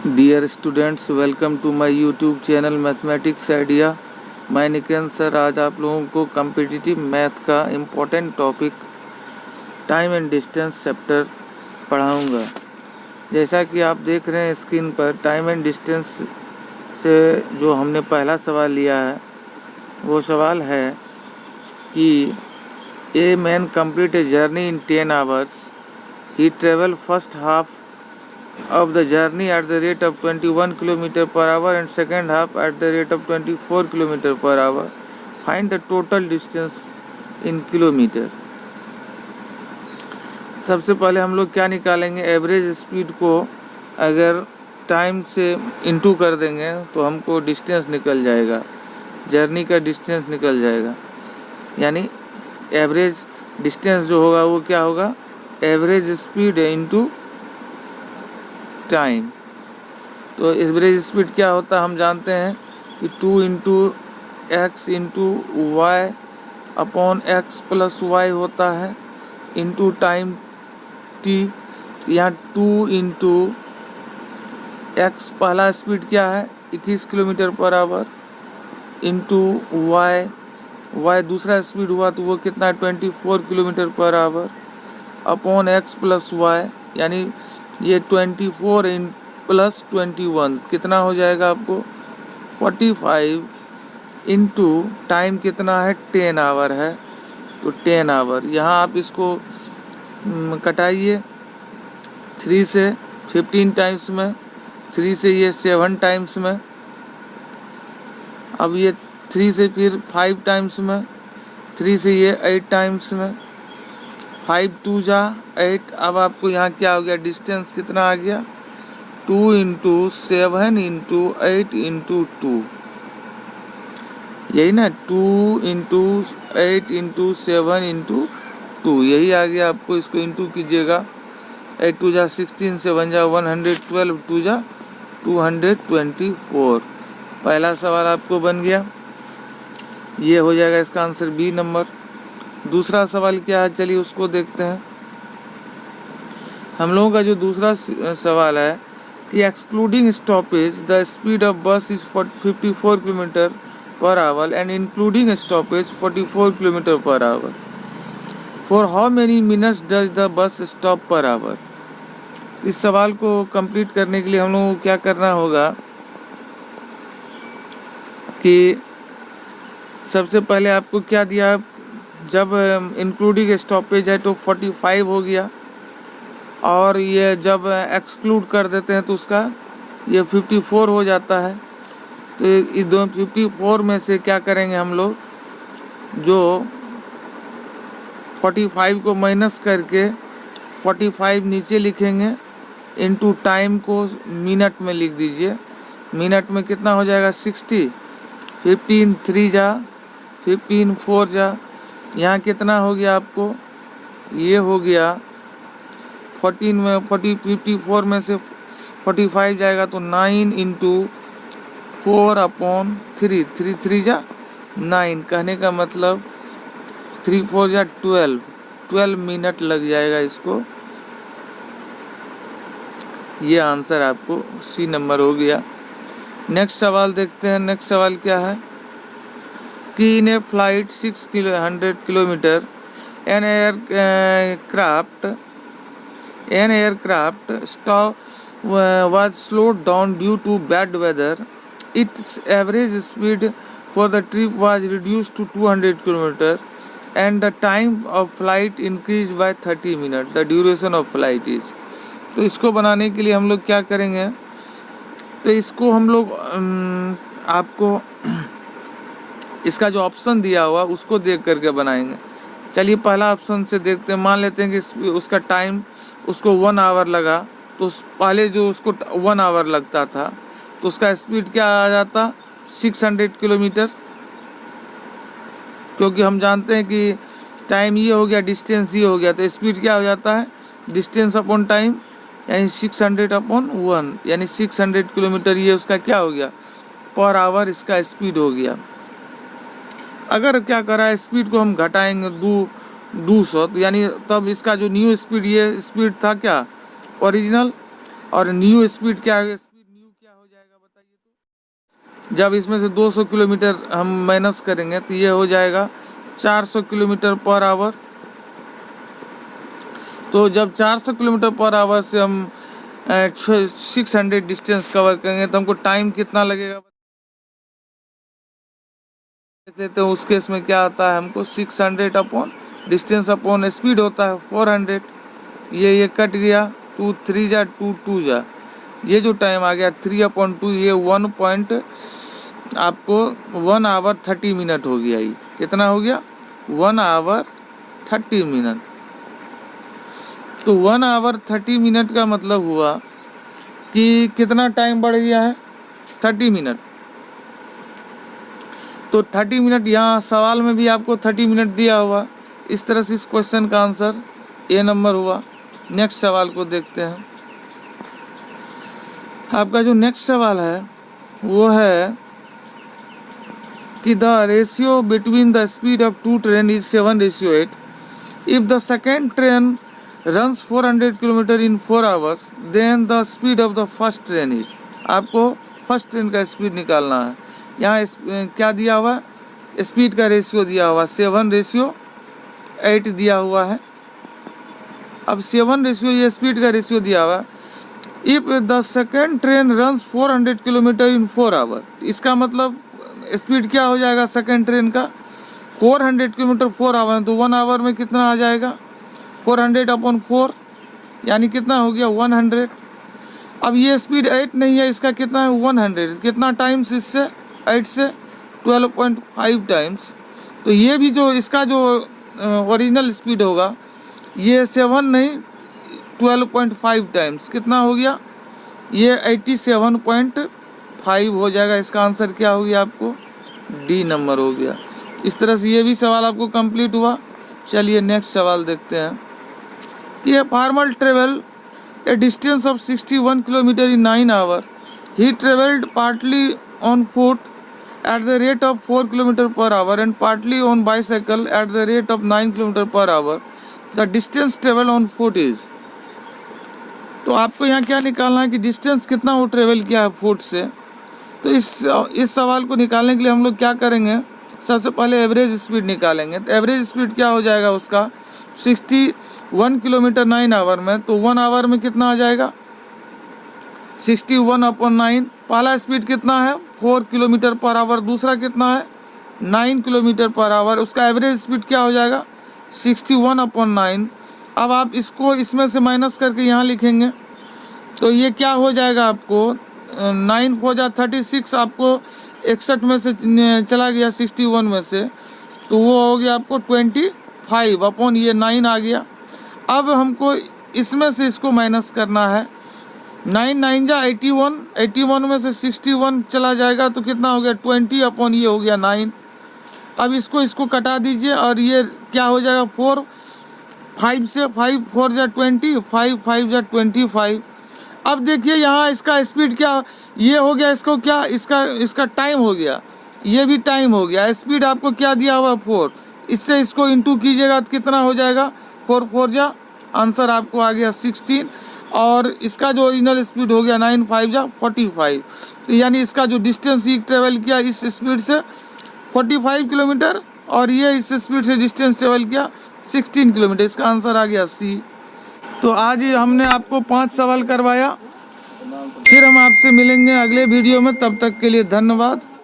Dear students, welcome to my YouTube channel mathematics idea. मैं Niken sir आज आप लोगों को कम्पिटिटिव मैथ का important topic time and distance chapter पढ़ाऊंगा। जैसा कि आप देख रहे हैं स्क्रीन पर, टाइम एंड डिस्टेंस से जो हमने पहला सवाल लिया है वो सवाल है कि a man complete a journey in 10 hours. He travel first half of the journey at the rate of 21 km per hour and second half at the rate of 24 km per hour. Find the total distance in kilometer. सबसे पहले हम लोग क्या निकालेंगे, average speed को अगर time से into कर देंगे तो हमको डिस्टेंस निकल जाएगा, जर्नी का डिस्टेंस निकल जाएगा। यानी एवरेज डिस्टेंस जो होगा वो क्या होगा, एवरेज स्पीड इंटू टाइम। तो एवरेज स्पीड क्या होता है हम जानते हैं कि 2 into x into y upon x plus y होता है इंटू टाइम टी। यहाँ 2 इंटू एक्स पहला स्पीड क्या है 21 kilometre per hour into y दूसरा स्पीड हुआ तो वो कितना है 24 kilometre per hour upon x plus y. यानी ये 24 प्लस 21 कितना हो जाएगा आपको 45 इंटू टाइम कितना है 10 आवर है तो 10 आवर। यहाँ आप इसको कटाइए 3 से 15 टाइम्स में, 3 से ये 7 टाइम्स में, अब ये 3 से फिर 5 टाइम्स में, 3 से ये 8 टाइम्स में, 5 2 जा 8। अब आपको यहाँ क्या हो गया, डिस्टेंस कितना आ गया 2 इंटू 7 इंटू 8 इंटू 2, यही ना 2 इंटू 8 इंटू 7 इंटू 2 यही आ गया। आपको इसको इंटू कीजिएगा, 8 2 जा 16, 7 जा 112, 2 जा 224। पहला सवाल आपको बन गया, ये हो जाएगा इसका आंसर बी नंबर। दूसरा सवाल क्या है, चलिए उसको देखते हैं। हम लोगों का जो दूसरा सवाल है कि excluding stoppage the speed of bus is 54 kilometre per hour and including stoppage 44 kilometre per hour. For how many minutes does the bus stop per hour. इस सवाल को कंप्लीट करने के लिए हम लोगों को क्या करना होगा कि सबसे पहले आपको क्या दिया, जब इंक्लूडिंग स्टॉपेज है तो 45 हो गया और ये जब एक्सक्लूड कर देते हैं तो उसका ये 54 हो जाता है। तो इस 54 में से क्या करेंगे हम लोग, जो 45 को माइनस करके 45 नीचे लिखेंगे इनटू टाइम को मिनट में लिख दीजिए। मिनट में कितना हो जाएगा 60, 15 3 जा 15 4 जा, यहाँ कितना हो गया आपको, ये हो गया 14 में 54 में से 45 जाएगा तो 9 इंटू 4 अपॉन 3, 3 3 जा 9। कहने का मतलब 3 4 जा 12 मिनट लग जाएगा इसको। ये आंसर आपको सी नंबर हो गया। नेक्स्ट सवाल देखते हैं। नेक्स्ट सवाल क्या है कि in a flight 600 kilometre an aircraft stop was slowed down due to bad weather. Its average speed for the trip was reduced to 200 km and the time of flight increased by 30 minutes. The duration of flight is. तो इसको बनाने के लिए हम लोग क्या करेंगे, तो इसको हम लोग आपको इसका जो ऑप्शन दिया हुआ उसको देख करके बनाएंगे। चलिए पहला ऑप्शन से देखते हैं। मान लेते हैं कि उसका टाइम उसको 1 आवर लगा, तो पहले जो उसको 1 आवर लगता था तो उसका स्पीड क्या आ जाता 600 किलोमीटर, क्योंकि हम जानते हैं कि टाइम ये हो गया डिस्टेंस ये हो गया, तो स्पीड क्या हो जाता है डिस्टेंस अपॉन टाइम, यानी 600 अपॉन 1 यानी 600 किलोमीटर। ये उसका क्या हो गया पर आवर, इसका स्पीड हो गया। अगर क्या करा स्पीड को हम घटाएंगे 200 तो यानी तब इसका जो न्यू स्पीड, ये स्पीड था क्या ओरिजिनल, और न्यू स्पीड क्या है, स्पीड जब इसमें से 200 किलोमीटर हम माइनस करेंगे तो ये हो जाएगा 400 किलोमीटर पर आवर। तो जब 400 किलोमीटर पर आवर से हम 600 डिस्टेंस कवर करेंगे तो हमको टाइम कितना लगेगा देख लेते हैं। उस केस में क्या आता है, हमको 600 अपॉन डिस्टेंस अपॉन स्पीड होता है 400। ये कट गया, 2 3 जा 2 2 जा, ये जो टाइम आ गया 3/2, ये 1 आवर 30 मिनट हो गया। ये कितना हो गया, 1 आवर 30 मिनट। तो 1 आवर 30 मिनट का मतलब हुआ कि कितना टाइम बढ़ गया है, 30 मिनट। तो 30 मिनट, यहाँ सवाल में भी आपको 30 मिनट दिया हुआ। इस तरह से इस क्वेश्चन का आंसर ए नंबर हुआ। नेक्स्ट सवाल को देखते हैं। आपका जो नेक्स्ट सवाल है वो है कि the ratio between the speed of 2 train is 7:8। If the second train runs 400 kilometre in 4 hours, then the speed of the first train is. आपको फर्स्ट ट्रेन का स्पीड निकालना है। यहाँ क्या दिया हुआ, स्पीड का रेशियो दिया हुआ 7:8 दिया हुआ है। अब 7 रेशियो, ये स्पीड का रेशियो दिया हुआ। If the second train runs 400 kilometre in 4 hour, इसका मतलब स्पीड क्या हो जाएगा सेकेंड ट्रेन का, 400 किलोमीटर 4 आवर। तो 1 आवर में कितना आ जाएगा, 400/4, यानी कितना हो गया 100। अब ये स्पीड 8 नहीं है, इसका कितना है 100। कितना टाइम्स इससे, 8 से 12.5 टाइम्स। तो ये भी जो इसका जो ओरिजिनल स्पीड होगा, ये 7 नहीं 12.5 टाइम्स, कितना हो गया, ये 87.5 हो जाएगा। इसका आंसर क्या हो गया, आपको डी नंबर हो गया। इस तरह से ये भी सवाल आपको कंप्लीट हुआ। चलिए नेक्स्ट सवाल देखते हैं। ये farmer travel a distance of 61 kilometre in 9 hour. He travelled partly on foot at the rate of 4 kilometer per hour and partly on bicycle at the rate of 9 kilometer per hour. The distance travel on foot is। तो आपको यहाँ क्या निकालना है कि distance कितना वो travel किया है फुट से। तो इस सवाल को निकालने के लिए हम लोग क्या करेंगे, सबसे पहले एवरेज स्पीड निकालेंगे। तो एवरेज स्पीड क्या हो जाएगा उसका, 61 किलोमीटर 9 आवर में। तो 1 आवर में कितना आ जाएगा, 61/9। पहला स्पीड कितना है 4 किलोमीटर पर आवर, दूसरा कितना है 9 किलोमीटर पर आवर। उसका एवरेज स्पीड क्या हो जाएगा 61/9। अब आप इसको इसमें से माइनस करके यहाँ लिखेंगे तो ये क्या हो जाएगा, आपको 9 4 जा 36, आपको 61 में से चला गया 61 में से, तो वो हो गया आपको 25 ये 9 आ गया। अब हमको इसमें से इसको माइनस करना है। 9 9 जा 81, 81 में से 61 चला जाएगा तो कितना हो गया 20 ये हो गया 9। अब इसको कटा दीजिए और ये क्या हो जाएगा 4 5 से 5 4 जा 20, 5 5 जा 25। अब देखिए यहाँ इसका स्पीड क्या ये हो गया, इसको क्या इसका टाइम हो गया, ये भी टाइम हो गया। स्पीड आपको क्या दिया हुआ 4, इससे इसको इंटू कीजिएगा तो कितना हो जाएगा 4 4 जा, आंसर आपको आ गया 16। और इसका जो ओरिजिनल स्पीड हो गया 9 5 जा 45। तो यानी इसका जो डिस्टेंस ये ट्रेवल किया इस स्पीड से 45 किलोमीटर, और ये इस स्पीड से डिस्टेंस ट्रेवल किया 16 किलोमीटर। इसका आंसर आ गया सी। तो आज हमने आपको 5 सवाल करवाया। फिर हम आपसे मिलेंगे अगले वीडियो में, तब तक के लिए धन्यवाद।